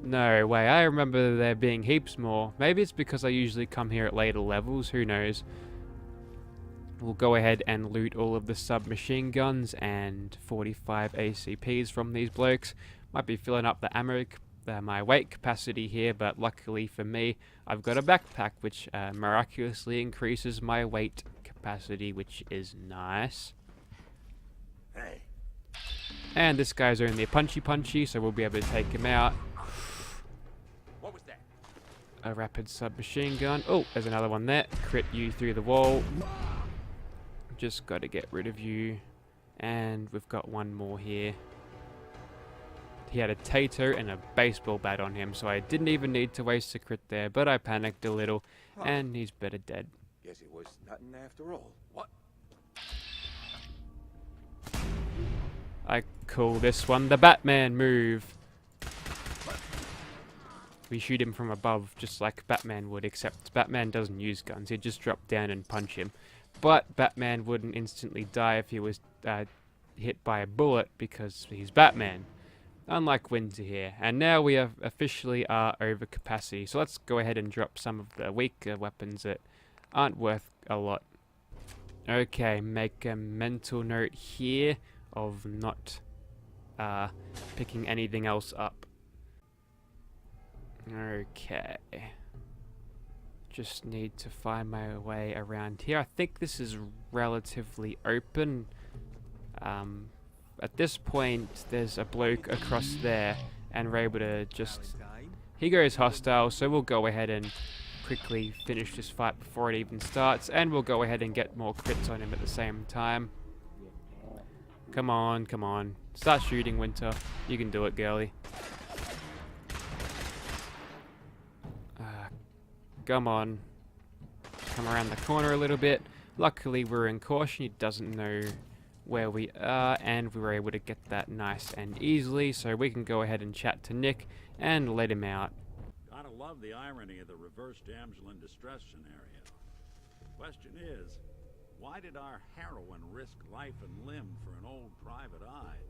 No way, I remember there being heaps more. Maybe it's because I usually come here at later levels, who knows. We'll go ahead and loot all of the submachine guns and 45 ACPs from these blokes. Might be filling up the ammo, my weight capacity here, but luckily for me, I've got a backpack which miraculously increases my weight capacity, which is nice. Hey. And this guy's only a punchy, so we'll be able to take him out. What was that? A rapid submachine gun. Oh, there's another one there. Crit you through the wall. Just got to get rid of you. And we've got one more here. He had a tater and a baseball bat on him, so I didn't even need to waste a crit there, but I panicked a little, and he's better dead. Guess it was nothing after all. What? I call this one the Batman move. We shoot him from above, just like Batman would, except Batman doesn't use guns. He'd just drop down and punch him. But Batman wouldn't instantly die if he was hit by a bullet, because he's Batman. Unlike Winter here. And now we have officially are over capacity. So let's go ahead and drop some of the weaker weapons that aren't worth a lot. Okay, make a mental note here of not picking anything else up. Okay. Just need to find my way around here. I think this is relatively open. At this point, there's a bloke across there, and we're able to just... He goes hostile, so we'll go ahead and quickly finish this fight before it even starts, and we'll go ahead and get more crits on him at the same time. Come on, come on. Start shooting, Winter. You can do it, girlie. Come on. Come around the corner a little bit. Luckily, we're in caution. He doesn't know where we are, and we were able to get that nice and easily, so we can go ahead and chat to Nick and let him out. Gotta love the irony of the reverse damsel in distress scenario. Question is, why did our heroine risk life and limb for an old private eye?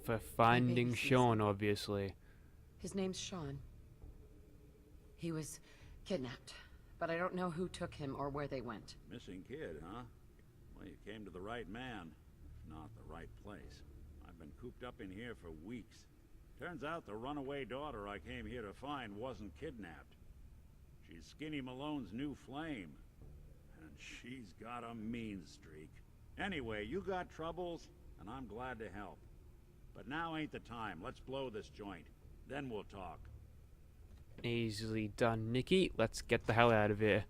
For finding Sean, obviously. His name's Sean. He was kidnapped, but I don't know who took him or where they went. Missing kid, huh? Well, you came to the right man. Not the right place. I've been cooped up in here for weeks. Turns out the runaway daughter I came here to find wasn't kidnapped. She's Skinny Malone's new flame. And she's got a mean streak. Anyway, you got troubles, and I'm glad to help. But now ain't the time. Let's blow this joint. Then we'll talk. Easily done, Nikki. Let's get the hell out of here.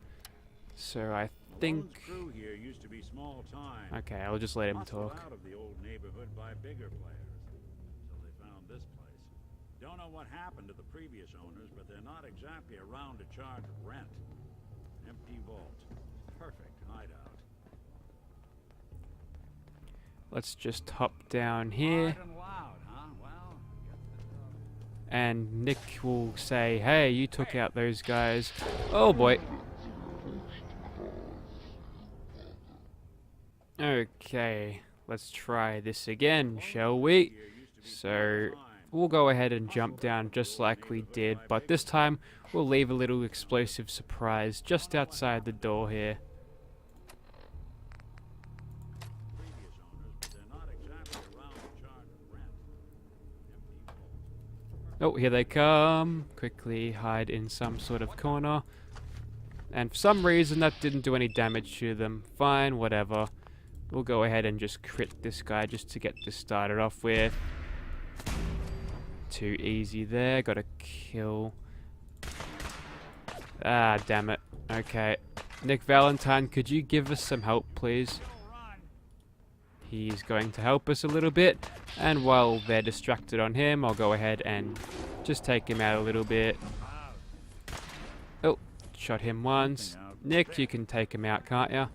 So I think... Malone's crew here used to be small time. Okay, I'll just let him Muscled talk. out of the old neighborhood by bigger players. So they found this place. Don't know what happened to the previous owners, but they're not exactly around to charge rent. Empty vault. Perfect hideout. Let's just hop down here. Hard and loud, huh? Well, And Nick will say, hey, you took out those guys. Oh boy. Okay, let's try this again, shall we? So we'll go ahead and jump down just like we did, but this time we'll leave a little explosive surprise just outside the door here. Oh, here they come. Quickly hide in some sort of corner. And for some reason that didn't do any damage to them. Fine, whatever. We'll go ahead and just crit this guy just to get this started off with. Too easy there. Gotta kill. Ah, damn it. Okay. Nick Valentine, could you give us some help, please? He's going to help us a little bit, and while they're distracted on him, I'll go ahead and just take him out a little bit. Oh, shot him once. Nick, you can take him out, can't ya?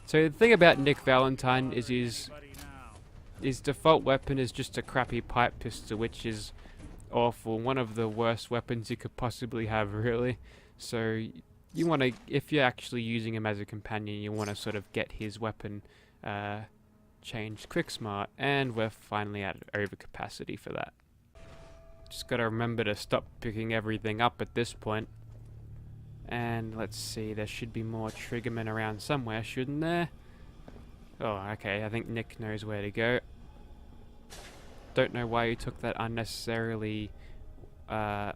So the thing about Nick Valentine is his default weapon is just a crappy pipe pistol, which is awful. One of the worst weapons you could possibly have, really. So you want to, if you're actually using him as a companion, you want to sort of get his weapon changed quick smart, and we're finally at overcapacity for that. Just gotta remember to stop picking everything up at this point. And let's see, there should be more triggermen around somewhere, shouldn't there? Oh, okay, I think Nick knows where to go. Don't know why you took that unnecessarily wide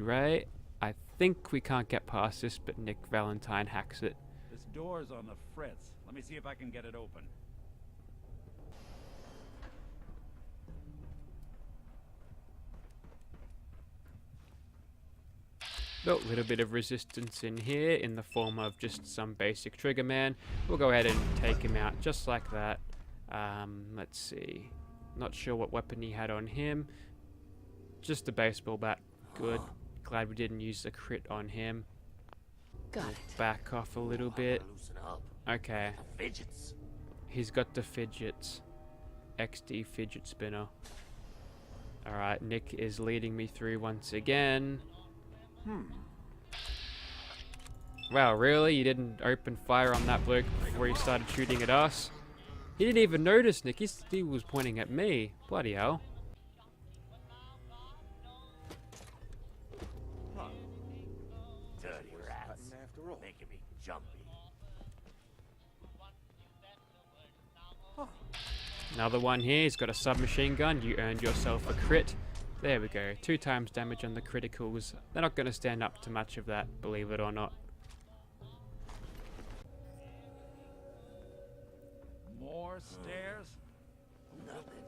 ray. I think we can't get past this, but Nick Valentine hacks it. This door's on the fritz. Let me see if I can get it open. Oh, a little bit of resistance in here in the form of just some basic trigger man. We'll go ahead and take him out just like that. Let's see. Not sure what weapon he had on him. Just a baseball bat. Good. Glad we didn't use the crit on him. Got it. Back off a little bit. Okay. Fidgets. He's got the fidgets. XD fidget spinner. Alright, Nick is leading me through once again. Wow, really? You didn't open fire on that bloke before he started shooting at us? He didn't even notice, Nick. He was pointing at me. Bloody hell. Dirty rats. Making me jumpy. Another one here. He's got a submachine gun. You earned yourself a crit. There we go. 2 times damage on the criticals. They're not going to stand up to much of that, believe it or not. More stairs? Nothing.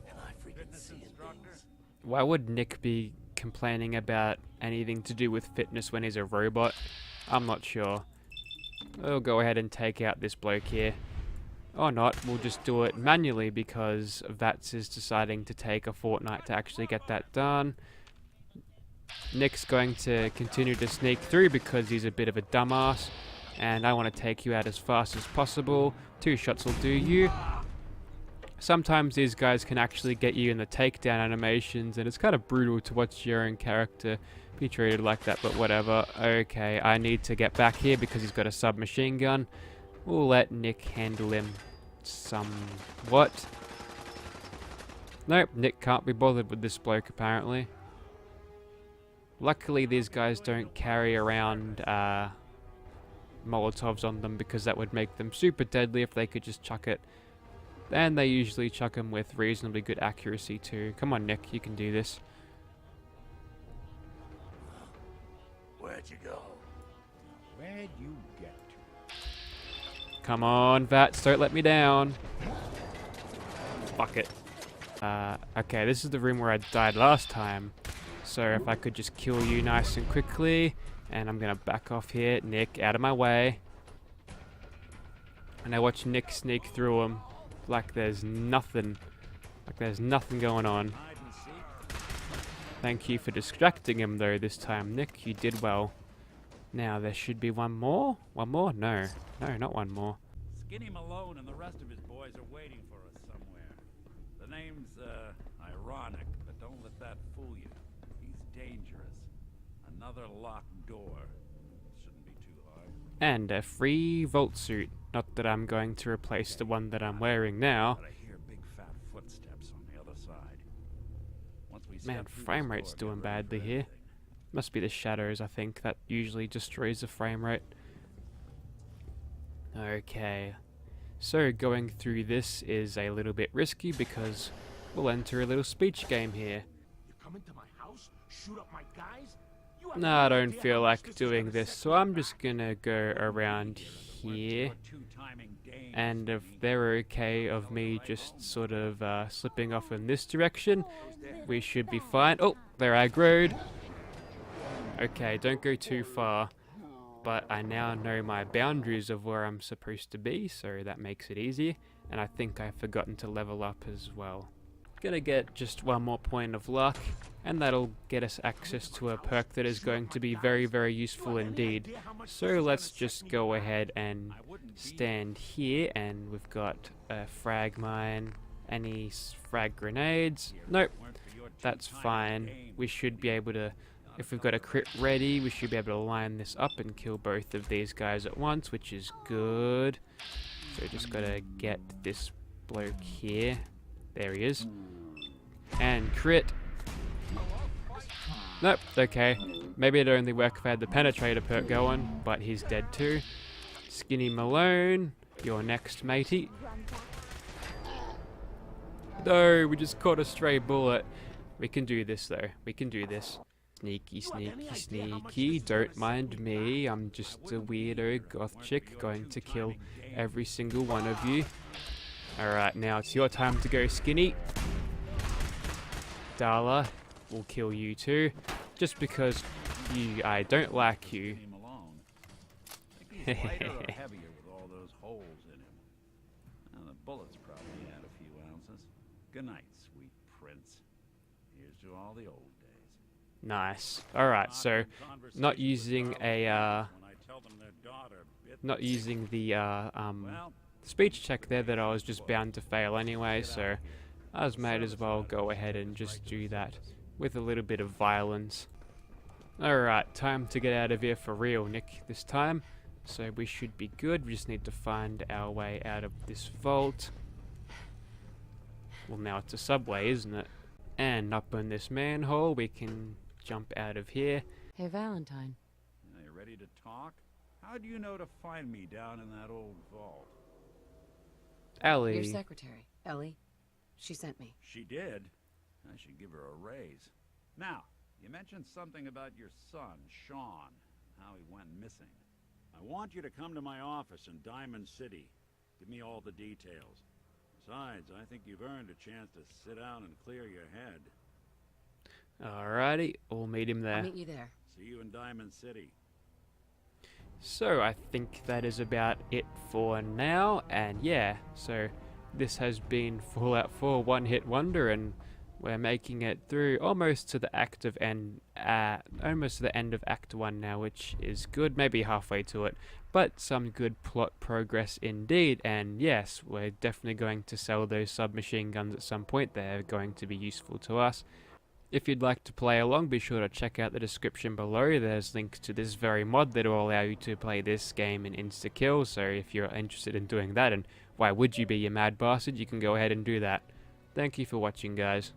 And I freaking seeing things. Why would Nick be complaining about anything to do with fitness when he's a robot? I'm not sure. We'll go ahead and take out this bloke here. Or not, we'll just do it manually because Vats is deciding to take a fortnight to actually get that done. Nick's going to continue to sneak through because he's a bit of a dumbass. And I want to take you out as fast as possible. 2 shots will do you. Sometimes these guys can actually get you in the takedown animations, and it's kind of brutal to watch your own character be treated like that, but whatever. Okay, I need to get back here because he's got a submachine gun. We'll let Nick handle him somewhat. Nope, Nick can't be bothered with this bloke apparently. Luckily these guys don't carry around Molotovs on them because that would make them super deadly if they could just chuck it. And they usually chuck them with reasonably good accuracy too. Come on Nick, you can do this. Where'd you go? Where'd you get to? Come on, Vats, don't let me down. Fuck it. Okay, this is the room where I died last time. So if I could just kill you nice and quickly. And I'm gonna back off here. Nick, out of my way. And I watch Nick sneak through him like there's nothing. Like there's nothing going on. Thank you for distracting him though this time, Nick. You did well. Now there should be one more? One more? No. No, not one more. Skinny Malone and the rest of his boys are waiting for us somewhere. The name's, ironic, but don't let that fool you. He's dangerous. Another locked door. Shouldn't be too hard. And a free vault suit. Not that I'm going to replace the one that I'm wearing now. But I hear big fat footsteps on the other side. Once we Man, step through frame this rate's door, doing get ready badly for here. anything. Must be the shadows, I think, that usually destroys the frame rate. Okay. So going through this is a little bit risky because we'll enter a little speech game here. You come into my house, shoot up my guys? You have No, no I don't idea feel how much like this is doing gonna this, set so me I'm back. just gonna go around here. And if they're okay of me just sort of slipping off in this direction, we should be fine. Oh, they're aggroed. Okay, don't go too far. But I now know my boundaries of where I'm supposed to be, so that makes it easier. And I think I've forgotten to level up as well. Gonna get just one more point of luck, and that'll get us access to a perk that is going to be very, very useful indeed. So let's just go ahead and stand here, and we've got a frag mine. Any frag grenades? Nope, that's fine. We should be able to, if we've got a crit ready, we should be able to line this up and kill both of these guys at once, which is good. So just gotta get this bloke here. There he is. And crit. Nope, okay. Maybe it'd only work if I had the penetrator perk going, but he's dead too. Skinny Malone, you're next, matey. No, we just caught a stray bullet. We can do this though, we can do this. Sneaky, sneaky, sneaky, don't mind me. I'm just a weirdo goth chick going to kill every single one of you. Alright, now it's your time to go, Skinny. Darla will kill you too, just because I don't like you. Lighter or heavier with all those holes in him. Well, the bullets probably add a few ounces. Good night, sweet prince. Here's to all the old days. Nice. Alright, so not using a not using the speech check there that I was just bound to fail anyway, so I was might as well go ahead and just do that with a little bit of violence. Alright, time to get out of here for real, Nick, this time. So we should be good. We just need to find our way out of this vault. Well, now it's a subway, isn't it? And up in this manhole, we can jump out of here. Hey, Valentine. Are you ready to talk? How do you know to find me down in that old vault? Ellie. Your secretary, Ellie. She sent me. She did? I should give her a raise. Now, you mentioned something about your son, Sean, how he went missing. I want you to come to my office in Diamond City. Give me all the details. Besides, I think you've earned a chance to sit down and clear your head. Alrighty, we'll meet him there. I'll meet you there. See you in Diamond City. So I think that is about it for now, and yeah, so this has been Fallout 4 One Hit Wonder, and we're making it through almost to the almost to the end of Act 1 now, which is good, maybe halfway to it, but some good plot progress indeed. And yes, we're definitely going to sell those submachine guns at some point. They're going to be useful to us. If you'd like to play along, be sure to check out the description below. There's links to this very mod that will allow you to play this game in insta-kill, so if you're interested in doing that, and why would you be, you mad bastard, you can go ahead and do that. Thank you for watching, guys.